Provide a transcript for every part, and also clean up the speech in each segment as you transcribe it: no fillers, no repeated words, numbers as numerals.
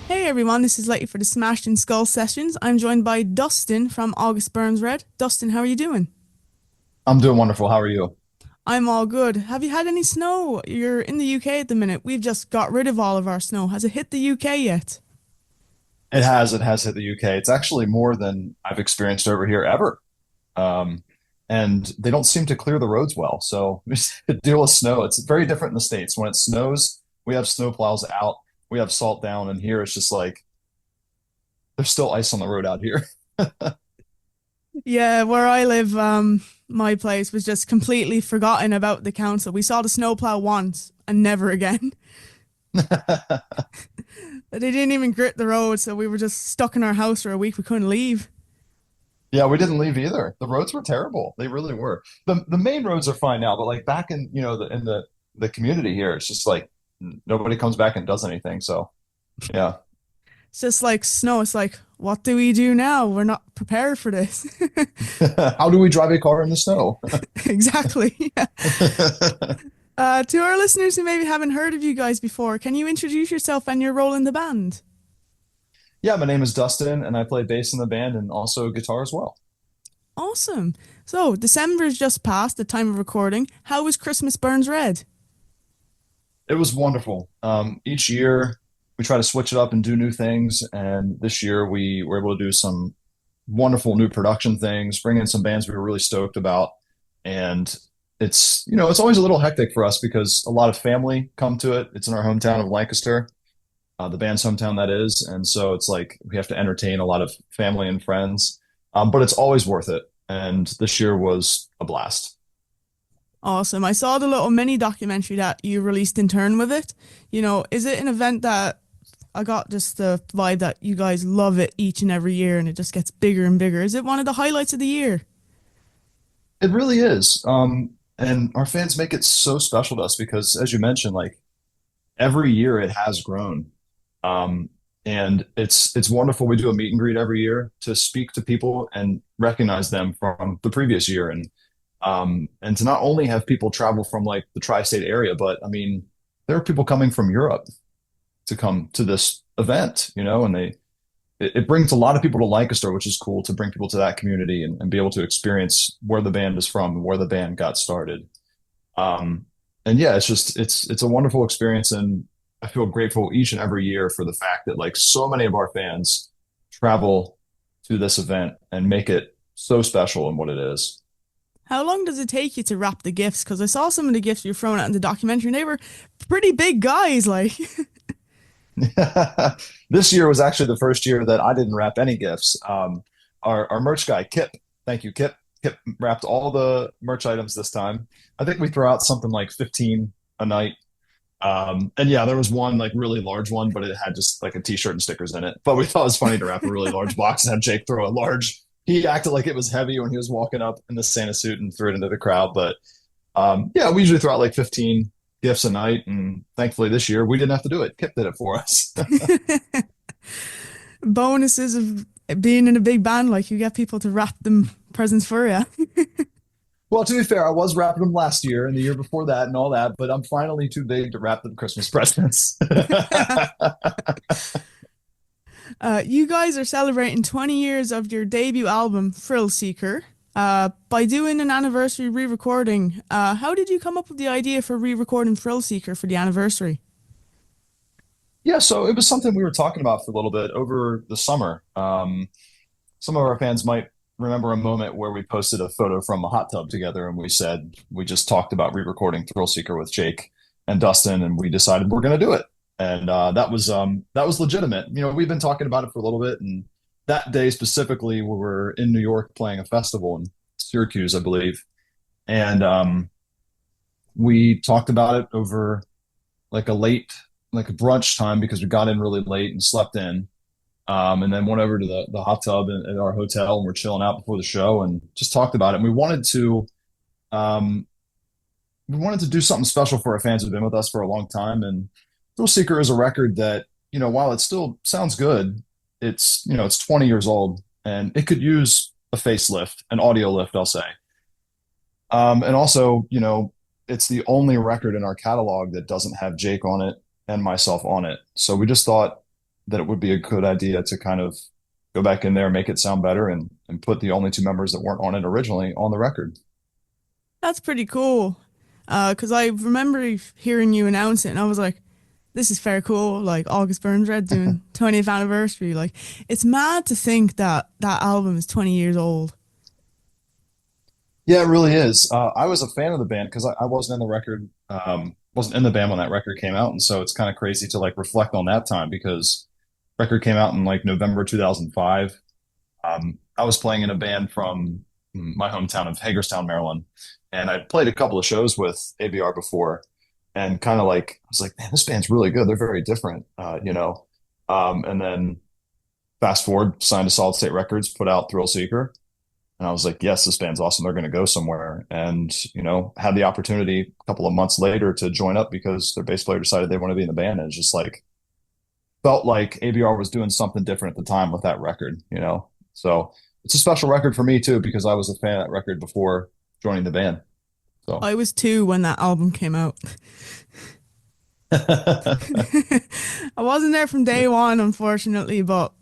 Hey everyone, this is Letty for the Smashed in Skull sessions. I'm joined by Dustin from August Burns Red. Dustin, how are you doing? I'm doing wonderful. How are you? I'm all good. Have you had any snow? You're in the UK at the minute. We've just got rid of all of our snow. Has it hit the UK yet? It has hit the UK. It's actually more than I've experienced over here ever. Um, and they don't seem to clear the roads well. So we just deal with snow. It's very different in the States. When it snows, we have snow plows out, we have salt down, and here it's just like there's still ice on the road out here. Yeah, where I live, my place was just completely forgotten about the council. We saw the snowplow once and never again. They didn't even grit the road, so we were just stuck in our house for a week. We couldn't leave. Yeah, we didn't leave either. The roads were terrible. They really were. The main roads are fine now, but like back in, the community here, it's just like nobody comes back and does anything. So, yeah. It's just like snow. It's like, what do we do now? We're not prepared for this. How do we drive a car in the snow? Exactly. Yeah. To our listeners who maybe haven't heard of you guys before, can you introduce yourself and your role in the band? Yeah, my name is Dustin, and I play bass in the band and also guitar as well. Awesome. So, December's just passed, the time of recording. How was Christmas Burns Red? It was wonderful. Each year we try to switch it up and do new things, and this year we were able to do some wonderful new production things, bring in some bands we were really stoked about, and it's always a little hectic for us because a lot of family come to it. It's in our hometown of Lancaster, the band's hometown that is, and so it's like we have to entertain a lot of family and friends, but it's always worth it. And this year was a blast. Awesome. I saw the little mini documentary that you released in turn with it. Is it an event that I got just the vibe that you guys love it each and every year and it just gets bigger and bigger? Is it one of the highlights of the year? It really is. And our fans make it so special to us because, as you mentioned, like every year it has grown. Um, and it's wonderful. We do a meet and greet every year to speak to people and recognize them from the previous year. And to not only have people travel from like the tri-state area, but I mean, there are people coming from Europe to come to this event, and it brings a lot of people to Lancaster, which is cool to bring people to that community and be able to experience where the band is from and where the band got started. And yeah, it's a wonderful experience, and I feel grateful each and every year for the fact that like so many of our fans travel to this event and make it so special in what it is. How long does it take you to wrap the gifts? Because I saw some of the gifts you're throwing out in the documentary and they were pretty big guys, like. This year was actually the first year that I didn't wrap any gifts. Our merch guy, Kip, thank you, Kip. Kip wrapped all the merch items this time. I think we throw out something like 15 a night. And yeah, there was one like really large one, but it had just like a t-shirt and stickers in it. But we thought it was funny to wrap a really large box and have Jake throw a large. He acted like it was heavy when he was walking up in the Santa suit and threw it into the crowd. But yeah, we usually throw out like 15 gifts a night, and thankfully this year we didn't have to do it. Kip did it for us. Bonuses of being in a big band, like you get people to wrap them presents for you. Well, to be fair, I was wrapping them last year and the year before that and all that, but I'm finally too big to wrap them Christmas presents. You guys are celebrating 20 years of your debut album, Thrillseeker. By doing an anniversary re-recording, how did you come up with the idea for re-recording Thrillseeker for the anniversary? Yeah, so it was something we were talking about for a little bit over the summer. Some of our fans might remember a moment where we posted a photo from a hot tub together and we said we just talked about re-recording Thrillseeker with Jake and Dustin, and we decided we're going to do it. And that was legitimate. We've been talking about it for a little bit, and that day specifically, we were in New York playing a festival in Syracuse, I believe, and we talked about it over like a brunch time because we got in really late and slept in. And then went over to the hot tub at our hotel and we're chilling out before the show and just talked about it. And um, we wanted to do something special for our fans who've been with us for a long time. And Thrillseeker is a record that, while it still sounds good, it's 20 years old and it could use a facelift, an audio lift, I'll say. And also, it's the only record in our catalog that doesn't have Jake on it and myself on it. So we just thought that it would be a good idea to kind of go back in there, make it sound better, and put the only two members that weren't on it originally on the record. That's pretty cool. Because I remember hearing you announce it, and I was like, "This is fair cool." Like August Burns Red doing 20th anniversary. Like, it's mad to think that that album is 20 years old. Yeah, it really is. I was a fan of the band because I wasn't in the record, wasn't in the band when that record came out, and so it's kind of crazy to like reflect on that time because record came out in like November 2005. I was playing in a band from my hometown of Hagerstown, Maryland, and I played a couple of shows with ABR before, and kind of like I was like, man, this band's really good. They're very different, And then fast forward, signed to Solid State Records, put out Thrillseeker, and I was like, yes, this band's awesome. They're going to go somewhere. And, had the opportunity a couple of months later to join up because their bass player decided they want to be in the band. And it's just like, felt like ABR was doing something different at the time with that record. So it's a special record for me too, because I was a fan of that record before joining the band. So, I was two when that album came out. I wasn't there from day one, unfortunately, but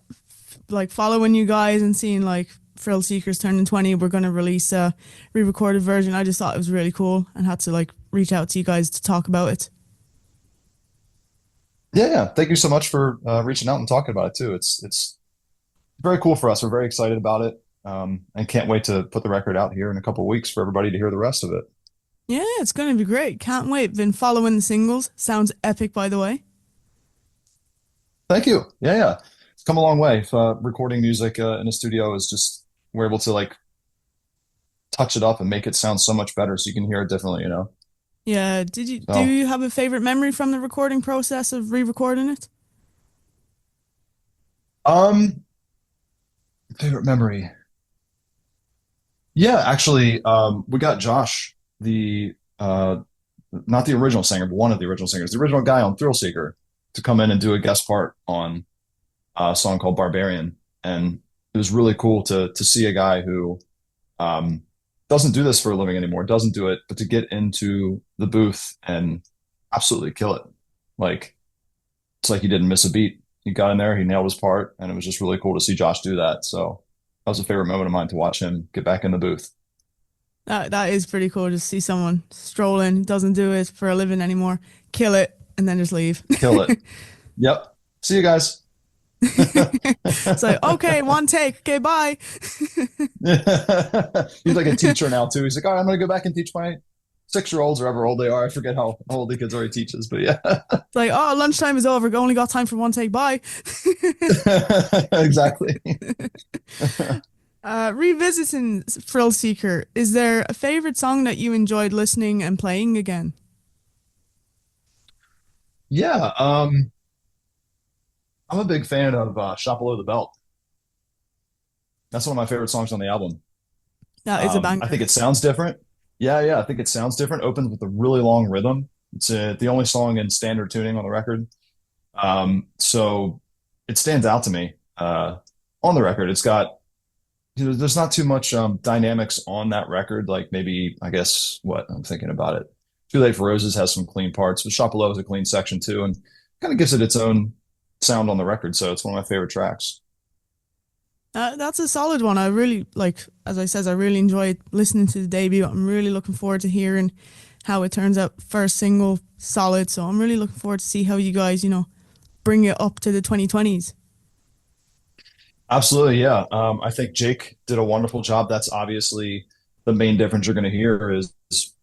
like following you guys and seeing like Thrill Seekers turning 20, we're going to release a re-recorded version. I just thought it was really cool and had to like reach out to you guys to talk about it. yeah, yeah. Thank you so much for reaching out and talking about it too. It's very cool for us. We're very excited about it. And can't wait to put the record out here in a couple of weeks for everybody to hear the rest of it. Yeah, it's going to be great. Can't wait. Been following the singles. Sounds epic, by the way. Thank you. Yeah, yeah. It's come a long way. Recording music in a studio is just we're able to like touch it up and make it sound so much better so you can hear it differently. Yeah, do So, you have a favorite memory from the recording process of re-recording it? um, favorite memory. Yeah, actually, we got Josh, the not the original singer, but one of the original singers, the original guy on Thrillseeker, to come in and do a guest part on a song called Barbarian. And it was really cool to see a guy who um, doesn't do this for a living anymore, doesn't do it, but to get into the booth and absolutely kill it. Like it's like he didn't miss a beat. He got in there, he nailed his part, and it was just really cool to see Josh do that. So that was a favorite moment of mine to watch him get back in the booth. That is pretty cool to see someone stroll in, doesn't do it for a living anymore, kill it, and then just leave. Kill it. Yep. See you guys. It's like, okay, one take, okay, bye. He's like a teacher now too. He's like, all right, I'm gonna go back and teach my 6-year-olds or however old they are. I forget how old the kids are he teaches, but yeah. It's like, oh, lunchtime is over. Only got time for one take, bye. Exactly. Revisiting Thrill Seeker, is there a favorite song that you enjoyed listening and playing again? Yeah, I'm a big fan of Shop Below the Belt. That's one of my favorite songs on the album. That is a I banger. think it sounds different. Yeah, yeah, I think it sounds different. Opens with a really long rhythm. It's the only song in standard tuning on the record. So it stands out to me on the record. It's got there's not too much dynamics on that record. Like maybe I guess what I'm thinking about it. Too Late for Roses has some clean parts, but Shop Below is a clean section too, and kind of gives it its own sound on the record. So it's one of my favorite tracks. That's a solid one. I really like, as I said, I really enjoyed listening to the debut. I'm really looking forward to hearing how it turns out. First single, solid. So I'm really looking forward to see how you guys, bring it up to the 2020s. Absolutely, yeah. I think Jake did a wonderful job. That's obviously the main difference you're going to hear is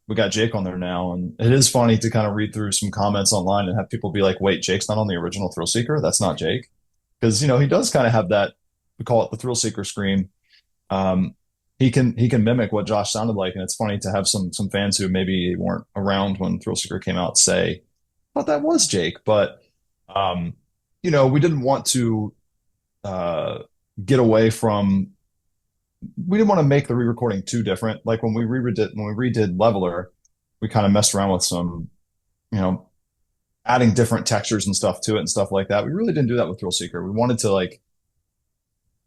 we got Jake on there now, and it is funny to kind of read through some comments online and have people be like, "Wait, Jake's not on the original Thrill Seeker? That's not Jake," because he does kind of have that. We call it the Thrill Seeker scream. Um, he can mimic what Josh sounded like, and it's funny to have some fans who maybe weren't around when Thrill Seeker came out say, "But that was Jake," but we didn't want to uh, get away from. We didn't want to make the re-recording too different. Like when we redid Leveler, we kind of messed around with some, you know, adding different textures and stuff to it and stuff like that. We really didn't do that with Thrillseeker. We wanted to like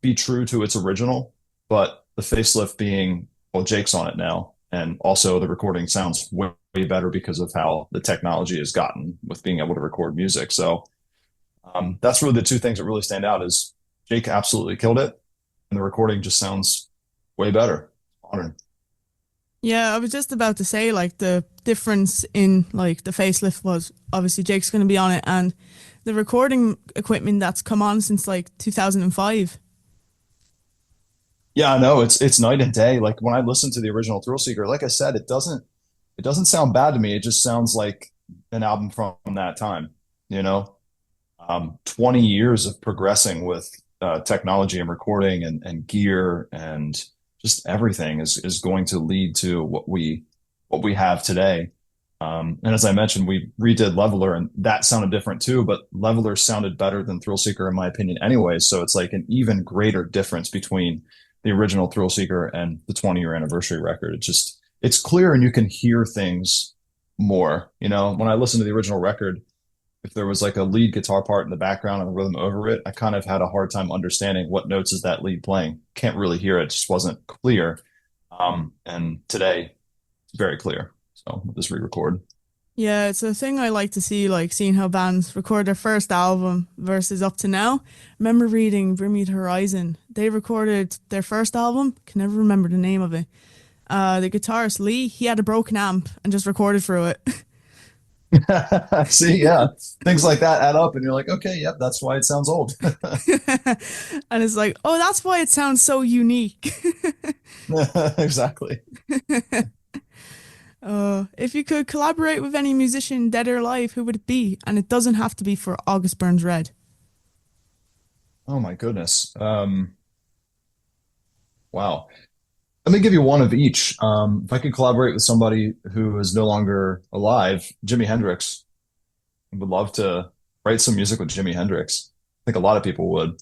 be true to its original, but the facelift being, well, Jake's on it now, and also the recording sounds way better because of how the technology has gotten with being able to record music. So that's really the two things that really stand out is Jake absolutely killed it, and the recording just sounds way better, modern. Yeah, I was just about to say like the difference in like the facelift was obviously Jake's going to be on it and the recording equipment that's come on since like 2005. Yeah, I know it's night and day. Like when I listen to the original Thrillseeker, like I said, it doesn't sound bad to me. It just sounds like an album from that time, you know? 20 years of progressing with technology and recording and gear and just everything is going to lead to what we have today. And as I mentioned, we redid Leveler and that sounded different too, but Leveler sounded better than Thrillseeker in my opinion anyway. So it's like an even greater difference between the original Thrillseeker and the 20-year anniversary record. It's clear and you can hear things more. You know, when I listen to the original record, if there was like a lead guitar part in the background and the rhythm over it, I kind of had a hard time understanding what notes is that lead playing. Can't really hear it, just wasn't clear. And today it's very clear. So with this re-record. Yeah, it's a thing I like to see, like seeing how bands record their first album versus up to now. Remember reading Bring Me the Horizon. They recorded their first album, can never remember the name of it. The guitarist Lee, he had a broken amp and just recorded through it. See, yeah, things like that add up, and you're like, okay, yep, that's why it sounds old. And it's like, oh, that's why it sounds so unique. Exactly. If you could collaborate with any musician, dead or alive, who would it be? And it doesn't have to be for August Burns Red. Oh my goodness. Wow. Let me give you one of each. If I could collaborate with somebody who is no longer alive, Jimi Hendrix. I would love to write some music with Jimi Hendrix. I think a lot of people would.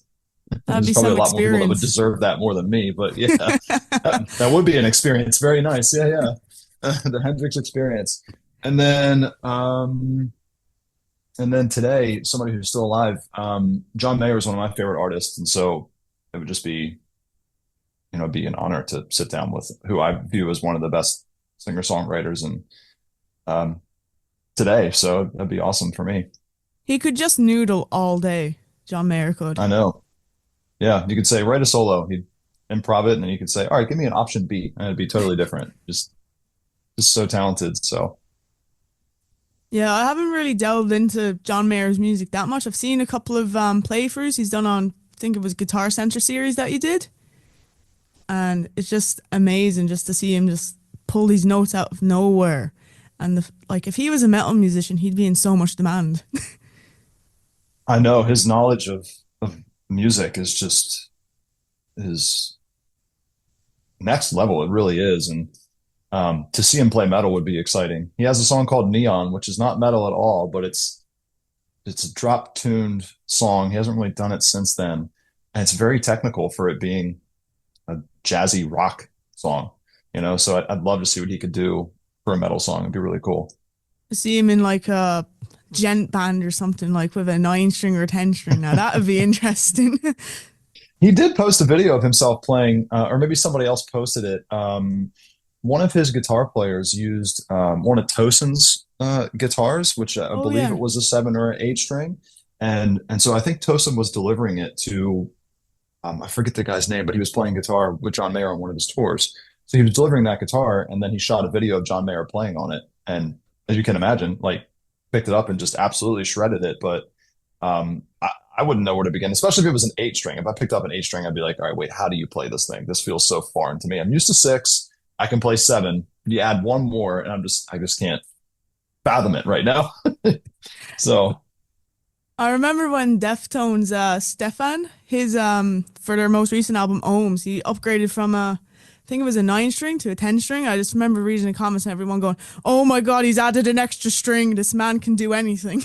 That'd There's be probably a some lot more people that would experience. deserve that more than me, but yeah, that would be an experience. Very nice. Yeah, yeah. The Hendrix experience. And then today, somebody who's still alive, John Mayer is one of my favorite artists, and so it would just be, be an honor to sit down with who I view as one of the best singer-songwriters and um, today. So that'd be awesome for me. He could just noodle all day. John Mayer could. I know. Yeah, you could say write a solo. He'd improv it, and then you could say, all right, give me an option B, and it'd be totally different. Just so talented. So Yeah, I haven't really delved into John Mayer's music that much. I've seen a couple of playthroughs he's done on, I think it was Guitar Center series that he did. And it's just amazing just to see him just pull these notes out of nowhere. And like, if he was a metal musician, he'd be in so much demand. I know his knowledge of music is next level. It really is, and to see him play metal would be exciting. He has a song called Neon, which is not metal at all, but it's a drop tuned song. He hasn't really done it since then, and it's very technical for it being a jazzy rock song. So I'd love to see what he could do for a metal song. It'd be really cool. To see him in like a gent band or something like with a nine string or 10 string. Now that would be interesting. He did post a video of himself playing, or maybe somebody else posted it. One of his guitar players used one of Tosin's guitars, which I Oh believe yeah. it was a 7 or 8 string, and so I think Tosin was delivering it to I forget the guy's name, but he was playing guitar with John Mayer on one of his tours. So he was delivering that guitar, and then he shot a video of John Mayer playing on it, and as you can imagine, like picked it up and just absolutely shredded it. But I wouldn't know where to begin, especially if it was an 8 string. If I picked up an 8 string, I'd be like, all right, wait, how do you play this thing? This feels so foreign to me. I'm used to six. I can play seven. You add one more, and I just can't fathom it right now. So I remember when Deftones Stefan, his for their most recent album Ohms, he upgraded from a I think it was a 9 string to a 10 string. I just remember reading the comments and everyone going, "Oh my God, he's added an extra string. This man can do anything."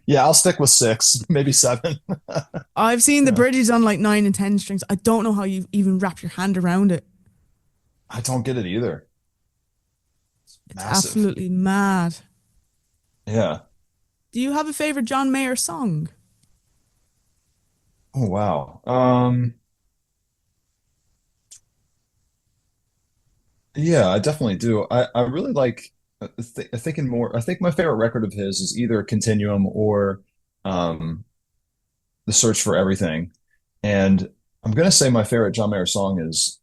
Yeah, I'll stick with six, maybe seven. I've seen the Yeah. bridges on like 9 and 10 strings. I don't know how you even wrap your hand around it. I don't get it either. It's Massive. absolutely mad. Yeah. Do you have a favorite John Mayer song? Oh wow. Yeah, I definitely do. I really like thinking more. I think my favorite record of his is either Continuum or um The Search for Everything. And I'm gonna say my favorite John Mayer song is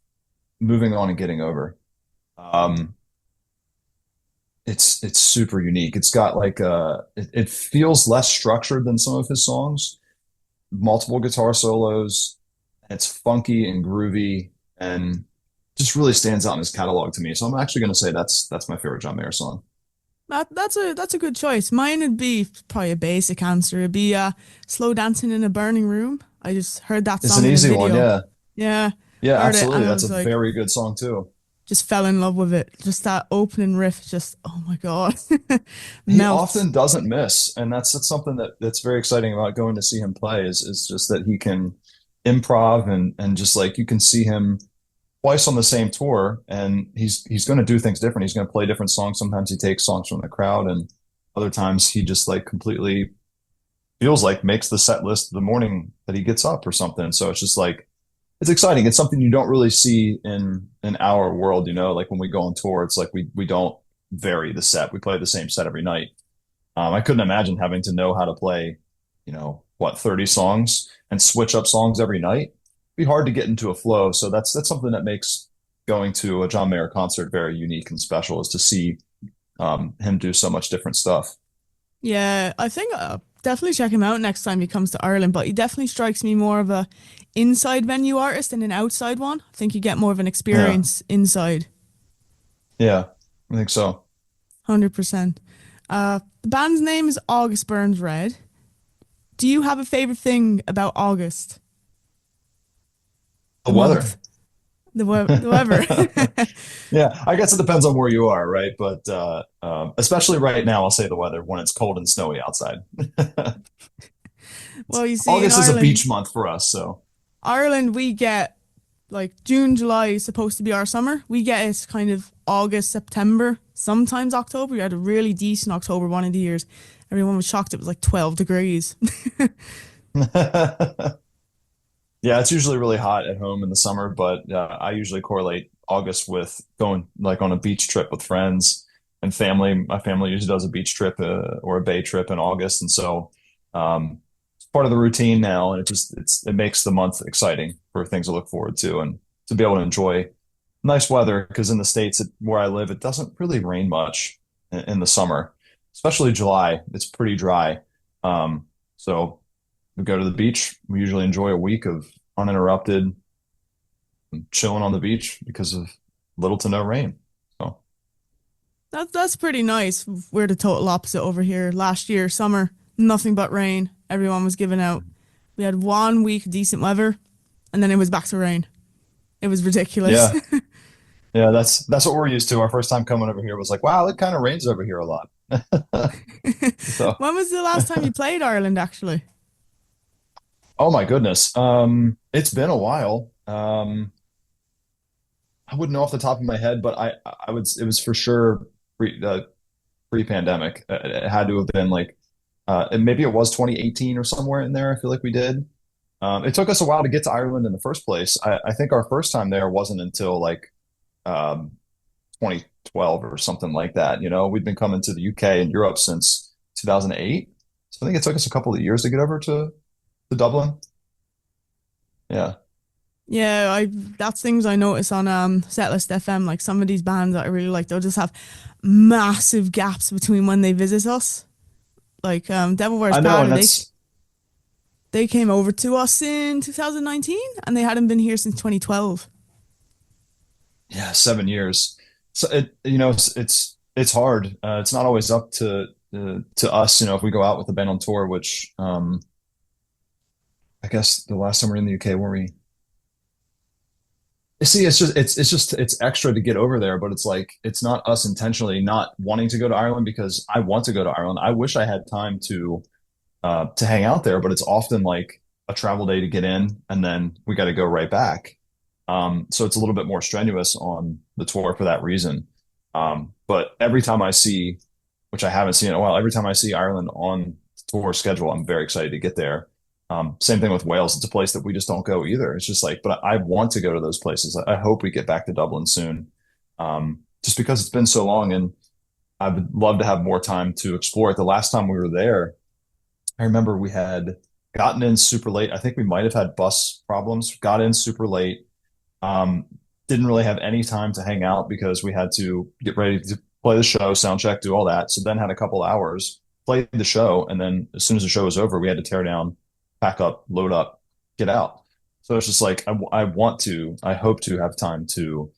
Moving On and Getting Over. Um it's super unique. It's got like it feels less structured than some of his songs, multiple guitar solos. It's funky and groovy and just really stands out in his catalog to me. So I'm actually going to say that's my favorite John Mayer song. That's a good choice. Mine would be probably a basic answer. It'd be "Slow Dancing in a Burning Room." I just heard that It's song an in a easy one, video. yeah. Yeah, Yeah, heard it and absolutely. I That's a was like, very good song too. just fell in love with it. Just that opening riff, just oh my God, He melts. often doesn't miss, and that's something that's very exciting about going to see him play is just that he can improv and just like you can see him twice on the same tour, and he's going to do things different. He's going to play different songs. Sometimes he takes songs from the crowd, and other times he just like completely feels like makes the set list the morning that he gets up or something. So it's just like it's exciting. It's something you don't really see in our world, you know, like when we go on tour, it's like we don't vary the set. We play the same set every night. I couldn't imagine having to know how to play, you know, what, 30 songs and switch up songs every night. It'd be hard to get into a flow. So that's something that makes going to a John Mayer concert very unique and special is to see him do so much different stuff. Yeah, I think definitely check him out next time he comes to Ireland. But he definitely strikes me more of a inside venue artist than an outside one. I think you get more of an Yeah, experience inside. yeah, I think so. 100%. The band's name is August Burns Red. Do you have a favorite thing about August? The The month, weather. the weather. Yeah, I guess it depends on where you are, right? But especially right now, I'll say the weather when it's cold and snowy outside. Well, you see, in August is a beach Ireland, month for us, so Ireland, we get like June, July is supposed to be our summer. We get it kind of August, September, sometimes October. We had a really decent October one of the years. Everyone was shocked it was like 12 degrees. yeah, it's usually really hot at home in the summer, but I usually correlate August with going like on a beach trip with friends and family. My family usually does a beach trip or a bay trip in August, and so it's part of the routine now, and it makes the month exciting for things to look forward to and to be able to enjoy nice weather. Because in the States, where I live, it doesn't really rain much in the summer, especially July. It's pretty dry, so we go to the beach. We usually enjoy a week of uninterrupted chilling on the beach because of little to no rain. So, That's pretty nice. We're the total opposite over here. Last year, summer, nothing but rain. Everyone was giving out. We had 1 week decent weather, and then it was back to rain. It was ridiculous. yeah, yeah, that's what we're used to. Our first time coming over here was like, wow, it kind of rains over here a lot. So, When was the last time you played Ireland, actually? oh my goodness, it's been a while. I wouldn't know off the top of my head, but I would it was for sure pre-pandemic. It had to have been like and maybe it was 2018 or somewhere in there. I feel like we did. It took us a while to get to Ireland in the first place. I think our first time there wasn't until like um, 2012 or something like that. You know, we've been coming to the UK and Europe since 2008. So I think it took us a couple of years to get over to Dublin. Yeah. Yeah, I that's things I notice on Setlist FM. Like some of these bands that I really like, they'll just have massive gaps between when they visit us. Like Devil Wears I know, Prada, and that's they came over to us in 2019, and they hadn't been here since 2012. yeah, 7 years. So it you know it's hard. It's not always up to us. You know, if we go out with the band on tour, which I guess the last time we were in the UK, were we? See, it's extra to get over there, but it's like it's not us intentionally not wanting to go to Ireland because I want to go to Ireland. I wish I had time to hang out there, but it's often like a travel day to get in, and then we got to go right back. So it's a little bit more strenuous on the tour for that reason. But every time I see, which I haven't seen in a while, every time I see Ireland on tour schedule, I'm very excited to get there. Same thing with Wales. It's a place that we just don't go either. It's just like, but I want to go to those places. I hope we get back to Dublin soon, just because it's been so long, and I would love to have more time to explore it. The last time we were there, I remember we had gotten in super late. I think we might have had bus problems. Got in super late. Um, didn't really have any time to hang out because we had to get ready to play the show, sound check, do all that. So then had a couple hours, played the show, and then as soon as the show was over, we had to tear down, pack up, load up, get out. So it's just like I want to, I hope to have time to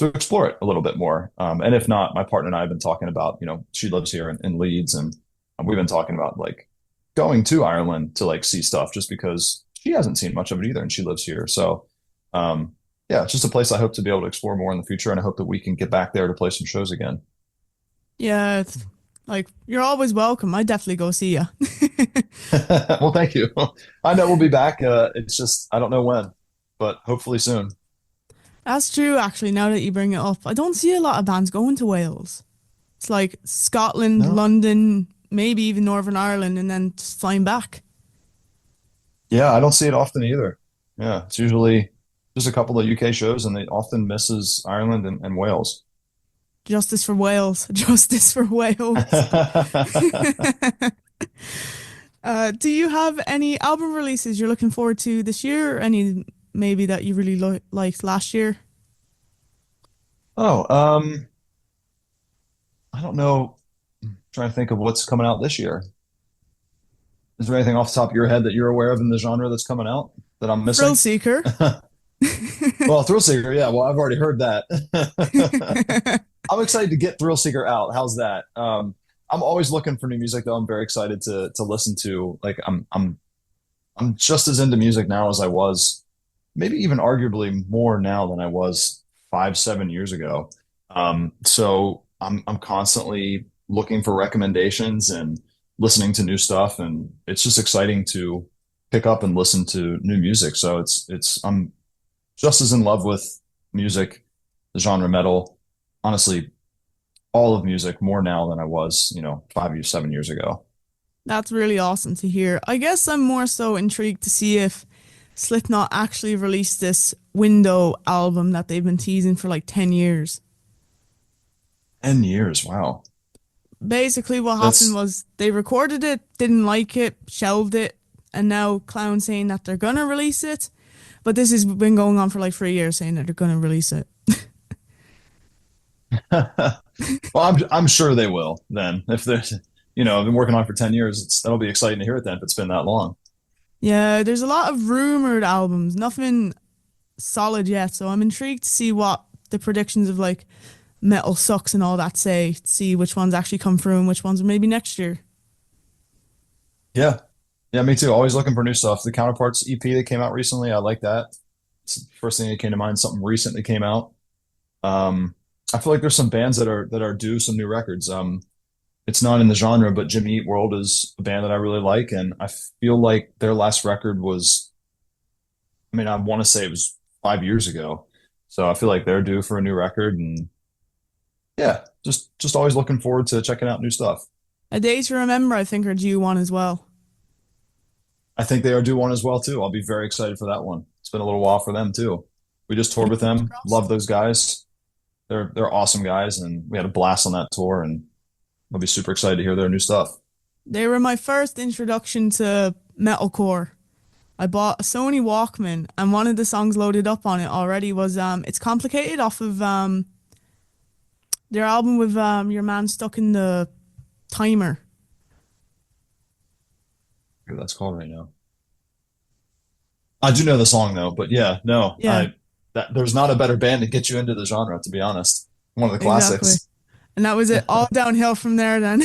explore it a little bit more. And if not, my partner and I have been talking about, she lives here in Leeds, and we've been talking about like going to Ireland to like see stuff just because she hasn't seen much of it either, and she lives here. So um, yeah, it's just a place I hope to be able to explore more in the future, and I hope that we can get back there to play some shows again. Yeah, it's like you're always welcome. I definitely go see you. Well, thank you. I know we'll be back. It's just I don't know when, but hopefully soon. That's true, actually, now that you bring it up. I don't see a lot of bands going to Wales. It's like Scotland, No. London, maybe even Northern Ireland, and then flying back. Yeah, I don't see it often either. Yeah, it's usually just a couple of UK shows, and it often misses Ireland and Wales. Justice for Wales. Justice for Wales. Do you have any album releases you're looking forward to this year, or any maybe that you really liked last year? Oh, I don't know. I'm trying to think of what's coming out this year. Is there anything off the top of your head that you're aware of in the genre that's coming out that I'm missing? Thrillseeker. Well, Thrillseeker, yeah. Well, I've already heard that. I'm excited to get Thrillseeker out. How's that? I'm always looking for new music, though. I'm very excited to listen to. Like, I'm just as into music now as I was, maybe even arguably more now than I was 5, 7 years ago. So I'm constantly looking for recommendations and listening to new stuff, and it's just exciting to pick up and listen to new music. So I'm just as in love with music, the genre metal, honestly, all of music more now than I was, 5 years, 7 years ago. That's really awesome to hear. I guess I'm more so intrigued to see if Slipknot actually released this Window album that they've been teasing for like 10 years. 10 years, wow. Basically, what happened That's was they recorded it, didn't like it, shelved it, and now Clown saying that they're gonna release it. But this has been going on for like 3 years saying that they're gonna release it. well, I'm sure they will then. If there's, I've been working on it for 10 years, that'll be exciting to hear it then if it's been that long. Yeah, there's a lot of rumored albums, nothing solid yet. So I'm intrigued to see what the predictions of like Metal Sucks and all that say, see which ones actually come through and which ones are maybe next year. Yeah. Yeah, me too. Always looking for new stuff. The Counterparts EP that came out recently, I like that. It's the first thing that came to mind, something recent that came out. I feel like there's some bands that are due some new records. It's not in the genre, but Jimmy Eat World is a band that I really like, and I feel like their last record was, I mean, I want to say it was 5 years ago. So I feel like they're due for a new record, and yeah, just always looking forward to checking out new stuff. A Day to Remember, I think, are due one as well. I think they are due one as well too. I'll be very excited for that one. It's been a little while for them too. We just toured with Fingers them. crossed. Love those guys. They're awesome guys, and we had a blast on that tour. And I'll be super excited to hear their new stuff. They were my first introduction to metalcore. I bought a Sony Walkman and one of the songs loaded up on it already was It's Complicated off of their album with your man stuck in the timer. What that's called right now. I do know the song though, but yeah, no, Yeah, there's not a better band to get you into the genre, to be honest. One of the exactly. classics. And that was it, all downhill from there then.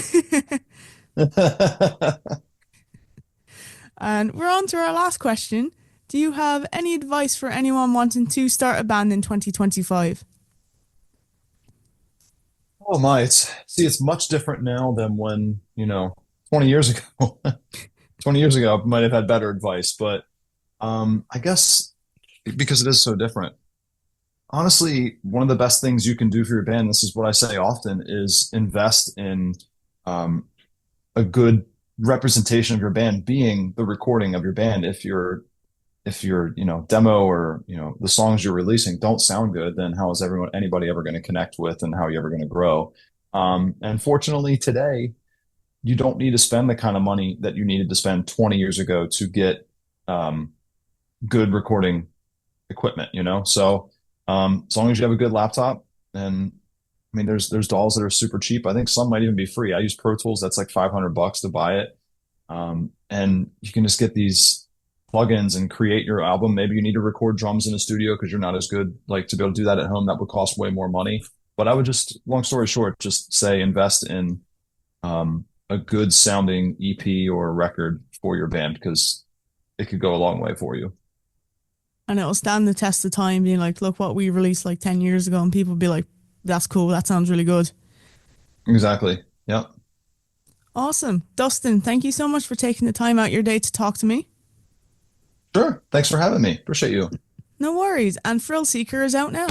And we're on to our last question. Do you have any advice for anyone wanting to start a band in 2025? Oh my, it's much different now than when, 20 years ago. 20 years ago, I might have had better advice, but I guess because it is so different. Honestly, one of the best things you can do for your band, this is what I say often, is invest in um, a good representation of your band being the recording of your band. If your demo or the songs you're releasing don't sound good, then how is anybody ever going to connect with, and how are you ever going to grow? And fortunately today you don't need to spend the kind of money that you needed to spend 20 years ago to get um, good recording equipment, so as long as you have a good laptop, and I mean there's dolls that are super cheap. I think some might even be free. I use Pro Tools. That's like $500 to buy it. And you can just get these plugins and create your album. Maybe you need to record drums in a studio because you're not as good, like to be able to do that at home. That would cost way more money. But I would just, long story short, just say invest in a good sounding EP or record for your band because it could go a long way for you. And it'll stand the test of time, being like, look what we released like 10 years ago, and people will be like, that's cool, that sounds really good. Exactly. Yeah. Awesome. Dustin, thank you so much for taking the time out your day to talk to me. Sure. Thanks for having me. Appreciate you. No worries. And Thrillseeker is out now.